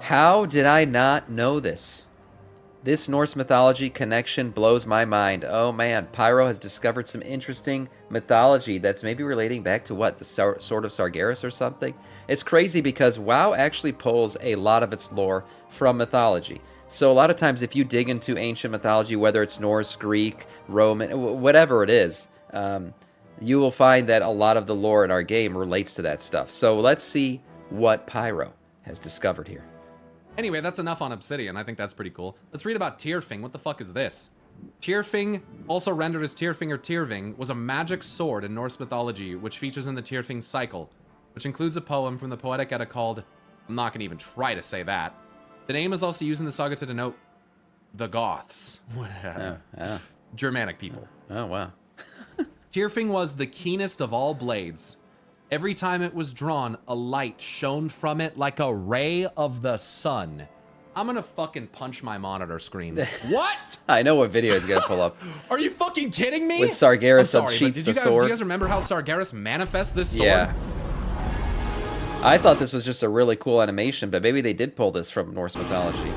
How did I not know this? This Norse mythology connection blows my mind. Oh man, Pyro has discovered some interesting mythology that's maybe relating back to what, the Sword of Sargeras or something? It's crazy because WoW actually pulls a lot of its lore from mythology. So a lot of times if you dig into ancient mythology, whether it's Norse, Greek, Roman, whatever it is, you will find that a lot of the lore in our game relates to that stuff. So let's see what Pyro has discovered here. Anyway, that's enough on Obsidian. I think that's pretty cool. Let's read about Tyrfing. What the fuck is this? Tyrfing, also rendered as Tyrfing or Tyrving, was a magic sword in Norse mythology, which features in the Tyrfing cycle, which includes a poem from the Poetic Edda called... I'm not going to even try to say that. The name is also used in the saga to denote the Goths. Germanic people. Oh, wow. Tyrfing was the keenest of all blades. Every time it was drawn, a light shone from it like a ray of the sun. I'm gonna fucking punch my monitor screen. What? I know what video he's gonna pull up. Are you fucking kidding me? With Sargeras unsheaths the sword. Do you guys remember how Sargeras manifests this sword? Yeah. I thought this was just a really cool animation, but maybe they did pull this from Norse mythology.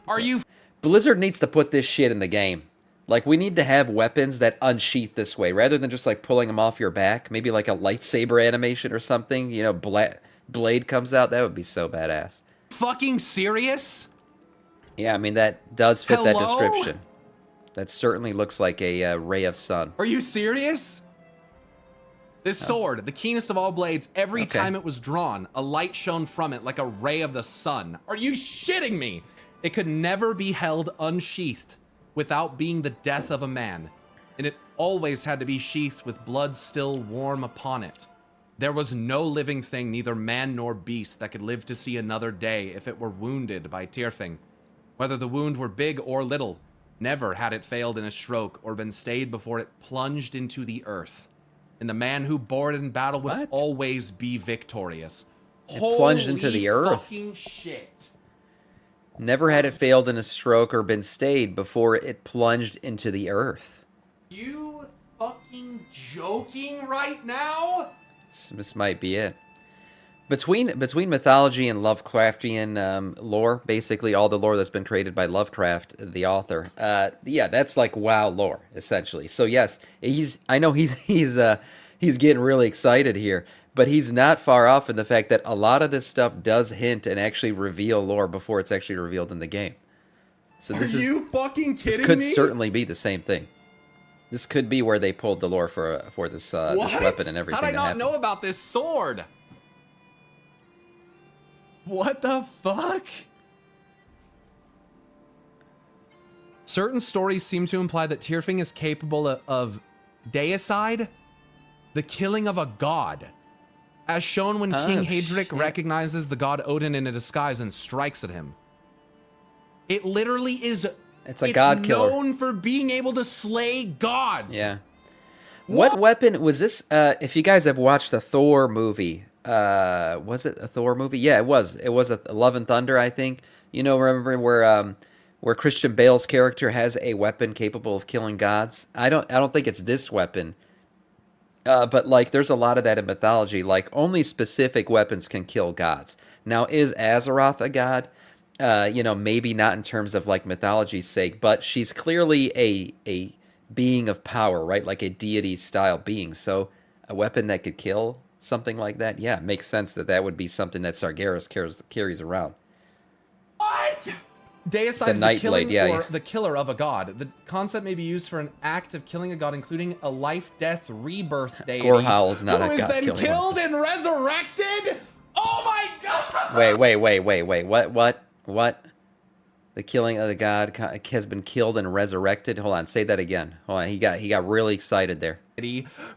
Are you... Blizzard needs to put this shit in the game. Like, we need to have weapons that unsheath this way, rather than just, like, pulling them off your back. Maybe, like, a lightsaber animation or something. You know, blade comes out. That would be so badass. Fucking serious? Yeah, I mean, that does fit that description. That certainly looks like a ray of sun. Are you serious? This sword, the keenest of all blades, every time it was drawn, a light shone from it like a ray of the sun. Are you shitting me? It could never be held unsheathed without being the death of a man, and it always had to be sheathed with blood still warm upon it. There was no living thing, neither man nor beast, that could live to see another day if it were wounded by Tyrfing. Whether the wound were big or little, never had it failed in a stroke or been stayed before it plunged into the earth. And the man who bore it in battle would always be victorious. It plunged into the earth. Fucking shit. Never had it failed in a stroke or been stayed before it plunged into the earth. You fucking joking right now? This might be it. Between mythology and Lovecraftian lore, basically all the lore that's been created by Lovecraft, the author, yeah, that's like WoW lore essentially. So yes, I know he's getting really excited here, but he's not far off in the fact that a lot of this stuff does hint and actually reveal lore before it's actually revealed in the game. So Are you fucking kidding me? This could certainly be the same thing. This could be where they pulled the lore for this weapon and everything. How did I not know about this sword? What the fuck? Certain stories seem to imply that Tyrfing is capable of deicide, the killing of a god, as shown when King Hadric recognizes the god Odin in a disguise and strikes at him. It literally is... It's a god killer. Known for being able to slay gods. Yeah. What weapon was this? If you guys have watched the Thor movie, was it a Thor movie? Yeah, it was. It was a Love and Thunder, I think. You know, remember where Christian Bale's character has a weapon capable of killing gods? I don't think it's this weapon. But like, there's a lot of that in mythology. Like, only specific weapons can kill gods. Now, is Azeroth a god? You know, maybe not in terms of like mythology's sake, but she's clearly a being of power, right? Like a deity style being. So a weapon that could kill something like that, yeah, makes sense that would be something that Sargeras carries around. What? Deicide is the killing or the killer of a god. The concept may be used for an act of killing a god, including a life, death, rebirth deity. Gorehal is not a god who is then killing killed and resurrected? Oh my god! Wait. What? The killing of the god has been killed and resurrected? Hold on, say that again. Hold on, he got really excited there.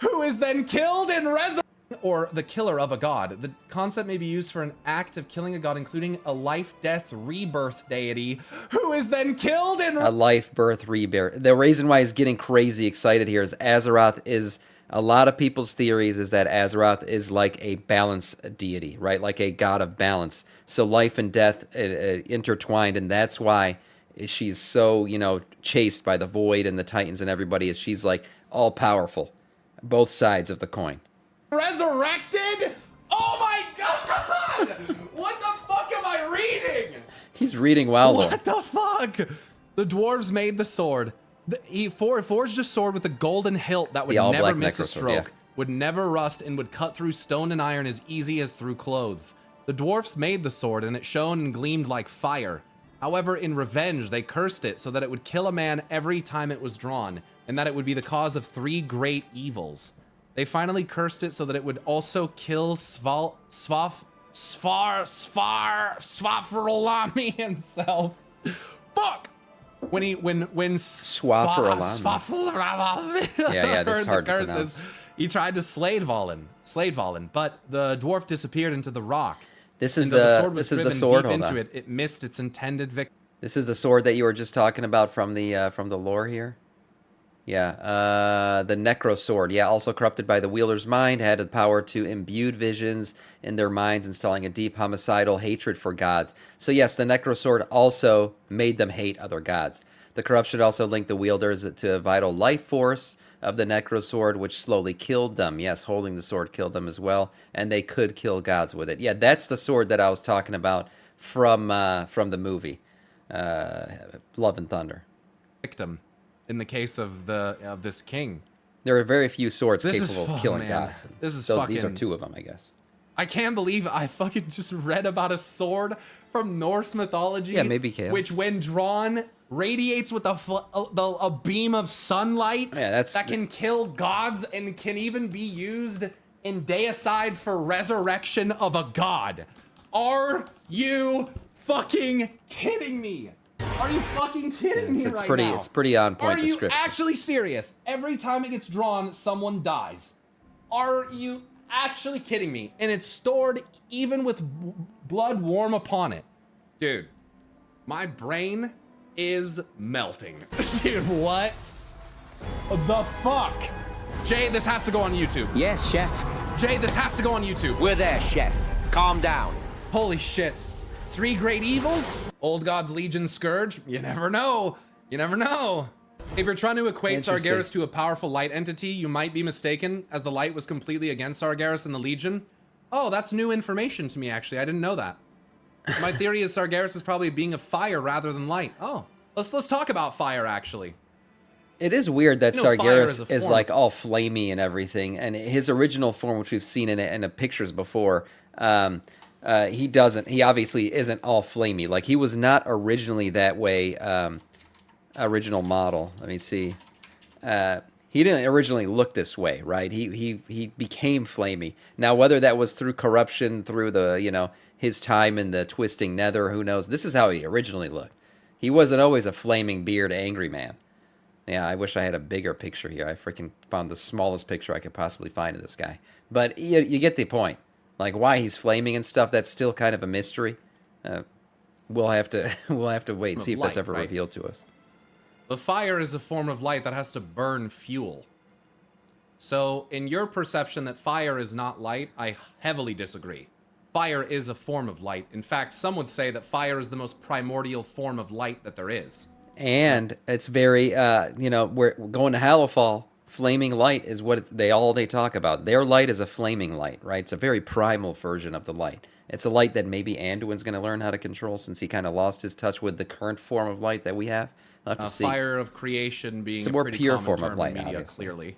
Who is then killed and resurrected, or the killer of a god. The concept may be used for an act of killing a god, including a life, death, rebirth deity, who is then killed and... A life, birth, rebirth. The reason why he's getting crazy excited here is Azeroth is... A lot of people's theories is that Azeroth is like a balance deity, right? Like a god of balance. So life and death intertwined, and that's why she's so, you know, chased by the Void and the Titans and everybody, is she's like all powerful. Both sides of the coin. Resurrected? Oh my god! god! What the fuck am I reading? He's reading WoW lore. What the fuck? The dwarves made the sword. He forged a sword with a golden hilt that would never miss a stroke, would never rust, and would cut through stone and iron as easy as through clothes. The dwarfs made the sword, and it shone and gleamed like fire. However, in revenge, they cursed it so that it would kill a man every time it was drawn, and that it would be the cause of 3 great evils. They finally cursed it so that it would also kill Svafarolami himself. Fuck! When Svafarolami. Yeah, this is hard to pronounce. He tried to slay Valen, but the dwarf disappeared into the rock. This is the sword. Deep into it, it missed its intended victim. This is the sword that you were just talking about from the lore here. Yeah, the Necro Sword. Yeah, also corrupted by the wielder's mind, had the power to imbue visions in their minds, installing a deep homicidal hatred for gods. So yes, the Necro Sword also made them hate other gods. The corruption also linked the wielders to a vital life force of the Necro Sword, which slowly killed them. Yes, holding the sword killed them as well, and they could kill gods with it. Yeah, that's the sword that I was talking about from the movie, Love and Thunder. Victim. In the case of this king, there are very few swords capable of killing gods. These are 2 of them, I guess. I can't believe I fucking just read about a sword from Norse mythology. Yeah, maybe Kale. Which, when drawn, radiates with a beam of sunlight that can kill gods and can even be used in deicide for resurrection of a god. Are you fucking kidding me? Are you fucking kidding me right now? It's pretty on point description. Are you actually serious? Every time it gets drawn, someone dies. Are you actually kidding me? And it's stored even with blood warm upon it. Dude, my brain is melting. Dude, what the fuck? Jay, this has to go on YouTube. Yes, chef. Jay, this has to go on YouTube. We're there, chef. Calm down. Holy shit. 3 great evils? Old God's Legion Scourge? You never know. You never know. If you're trying to equate Sargeras to a powerful light entity, you might be mistaken, as the light was completely against Sargeras and the Legion. Oh, that's new information to me, actually. I didn't know that. My theory is Sargeras is probably a being of fire rather than light. Oh, let's talk about fire, actually. It is weird that Sargeras is like all flamey and everything, and his original form, which we've seen in the pictures before, he obviously isn't all flamey. Like, he was not originally that way. Original model. Let me see. He didn't originally look this way, right? He became flamey. Now, whether that was through corruption, through the, his time in the twisting nether, who knows? This is how he originally looked. He wasn't always a flaming beard angry man. Yeah, I wish I had a bigger picture here. I freaking found the smallest picture I could possibly find of this guy. But you get the point. Like, why he's flaming and stuff, that's still kind of a mystery. We'll have to wait and see if that's ever revealed to us. The fire is a form of light that has to burn fuel. So, in your perception that fire is not light, I heavily disagree. Fire is a form of light. In fact, some would say that fire is the most primordial form of light that there is. And it's very, we're going to Hallowfall. Flaming light is what they talk about. Their light is a flaming light, right? It's a very primal version of the light. It's a light that maybe Anduin's going to learn how to control, since he kind of lost his touch with the current form of light that we have. We'll have to see. Fire of creation being a more pure form of light, media, obviously. clearly.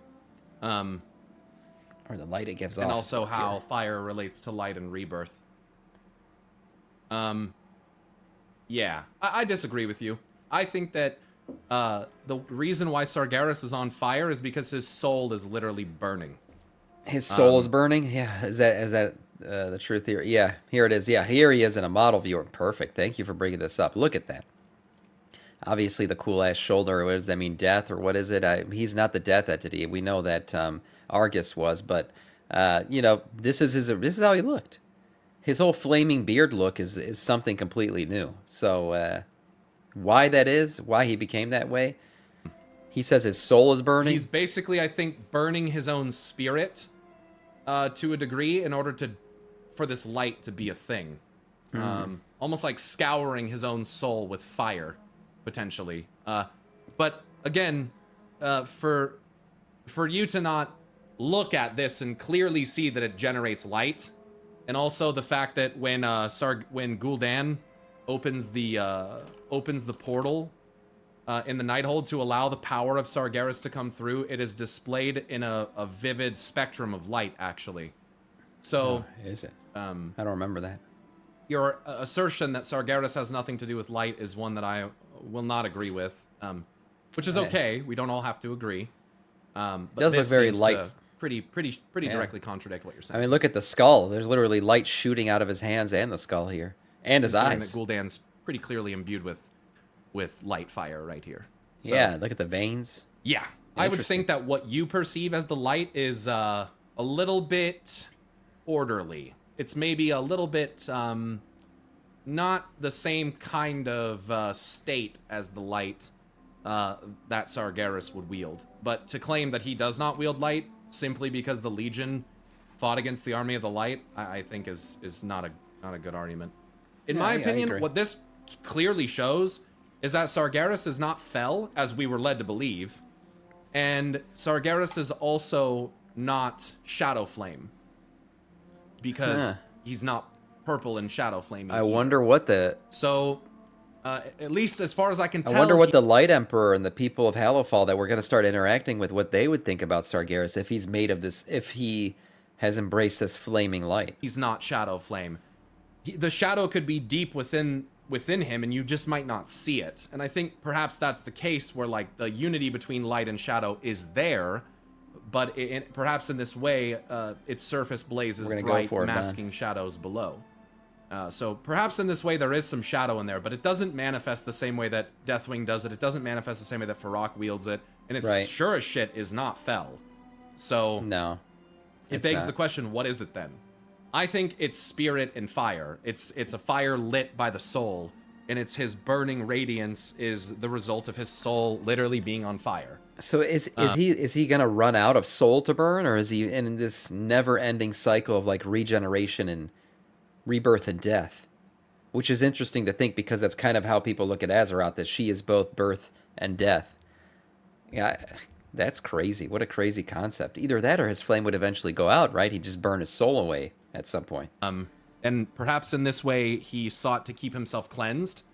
Or the light it gives off. And also how fire relates to light and rebirth. Yeah, I disagree with you. I think that the reason why Sargeras is on fire is because his soul is literally burning. His soul is burning? Yeah, is that the truth here? Yeah, here it is. Yeah, here he is in a model viewer. Perfect. Thank you for bringing this up. Look at that. Obviously, the cool-ass shoulder. What does that mean? Death, or what is it? He's not the death entity. We know that Argus was, but this is how he looked. His whole flaming beard look is something completely new. So why that is, why he became that way? He says his soul is burning. He's basically, I think, burning his own spirit to a degree in order for this light to be a thing. Almost like scouring his own soul with fire, potentially. But again, for you to not look at this and clearly see that it generates light, And also the fact that when when Gul'dan opens the portal in the Nighthold to allow the power of Sargeras to come through, it is displayed in a vivid spectrum of light, actually. So, is it? I don't remember that. Your assertion that Sargeras has nothing to do with light is one that I will not agree with, which is okay. We don't all have to agree. But it does look very light. Pretty directly contradict what you're saying. I mean, look at the skull. There's literally light shooting out of his hands and the skull here, and his eyes. That Gul'dan's pretty clearly imbued with light fire right here. So, yeah, look at the veins. Yeah, I would think that what you perceive as the light is a little bit orderly. It's maybe a little bit not the same kind of state as the light that Sargeras would wield. But to claim that he does not wield light simply because the Legion fought against the Army of the Light, I think is not a good argument. In my opinion, what this clearly shows is that Sargeras is not Fel, as we were led to believe, and Sargeras is also not Shadow Flame, because he's not purple and Shadow Flame. I wonder what the... So, at least as far as I can tell... I wonder what the Light Emperor and the people of Hallowfall that we're going to start interacting with, what they would think about Sargeras if he's made of this, if he has embraced this flaming light. He's not Shadow Flame. The shadow could be deep within him, and you just might not see it. And I think perhaps that's the case where, like, the unity between light and shadow is there, but perhaps in this way, its surface blazes bright, masking shadows below. So perhaps in this way there is some shadow in there, but it doesn't manifest the same way that Deathwing does it. It doesn't manifest the same way that Farak wields it, and it's sure as shit is not Fel. So no, it begs the question: what is it then? I think it's spirit and fire. It's a fire lit by the soul, and it's his burning radiance is the result of his soul literally being on fire. So is he gonna run out of soul to burn, or is he in this never-ending cycle of like regeneration and rebirth and death? Which is interesting to think, because that's kind of how people look at Azeroth, that she is both birth and death. Yeah, that's crazy. What a crazy concept. Either that or his flame would eventually go out, right? He'd just burn his soul away at some point. And perhaps in this way he sought to keep himself cleansed.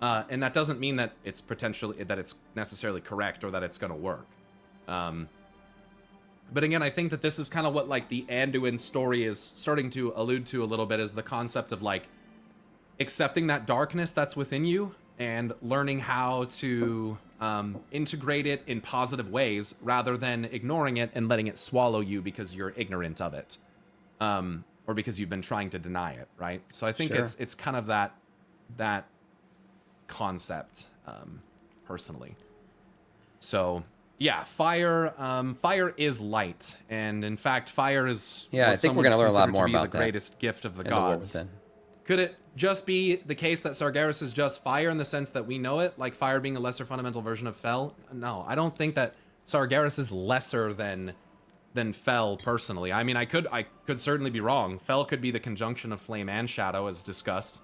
And that doesn't mean that it's necessarily correct or that it's going to work. But again, I think that this is kind of what like the Anduin story is starting to allude to a little bit, is the concept of like accepting that darkness that's within you and learning how to integrate it in positive ways rather than ignoring it and letting it swallow you because you're ignorant of it, or because you've been trying to deny it, right? So I think it's kind of that concept, personally. So yeah, fire is light, and in fact, fire is I think we're going to learn a lot more about the greatest gift of the gods. Could it just be the case that Sargeras is just fire in the sense that we know it, like fire being a lesser fundamental version of Fel? No, I don't think that Sargeras is lesser than Fel personally. I mean, I could certainly be wrong. Fel could be the conjunction of flame and shadow, as discussed,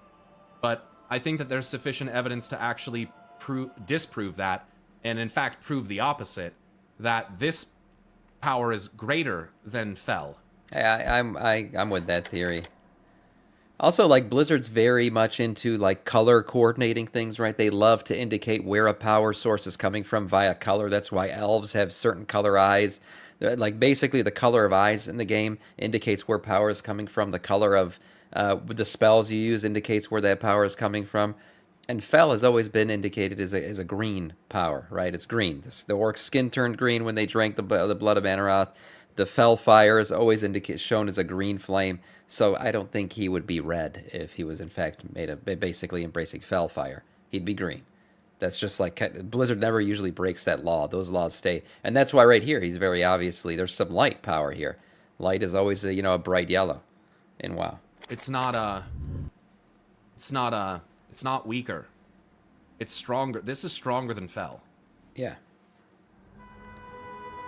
but I think that there's sufficient evidence to actually disprove that, and in fact prove the opposite, that this power is greater than Fel. I'm with that theory. Also, like, Blizzard's very much into like color coordinating things, right? They love to indicate where a power source is coming from via color. That's why elves have certain color eyes. Like, basically the color of eyes in the game indicates where power is coming from. The color of the spells you use indicates where that power is coming from. And Fel has always been indicated as a green power, right? It's green. The orc's skin turned green when they drank the blood of Amaroth. The Fel fire is always shown as a green flame. So I don't think he would be red if he was in fact basically embracing Fel fire. He'd be green. That's just like Blizzard never usually breaks that law. Those laws stay, and that's why right here he's very obviously there's some light power here. Light is always a bright yellow in WoW. It's not weaker. It's stronger. This is stronger than Fel. Yeah.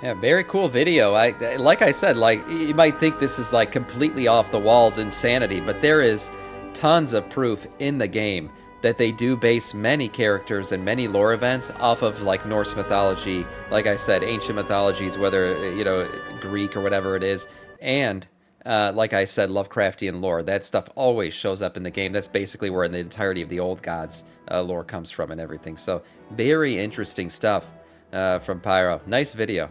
Yeah, very cool video. Like I said, like, you might think this is like completely off the walls insanity, but there is tons of proof in the game that they do base many characters and many lore events off of like Norse mythology, like I said, ancient mythologies, whether Greek or whatever it is, and like I said, Lovecraftian lore. That stuff always shows up in the game. That's basically where the entirety of the old gods lore comes from and everything. So very interesting stuff from Pyro. Nice video.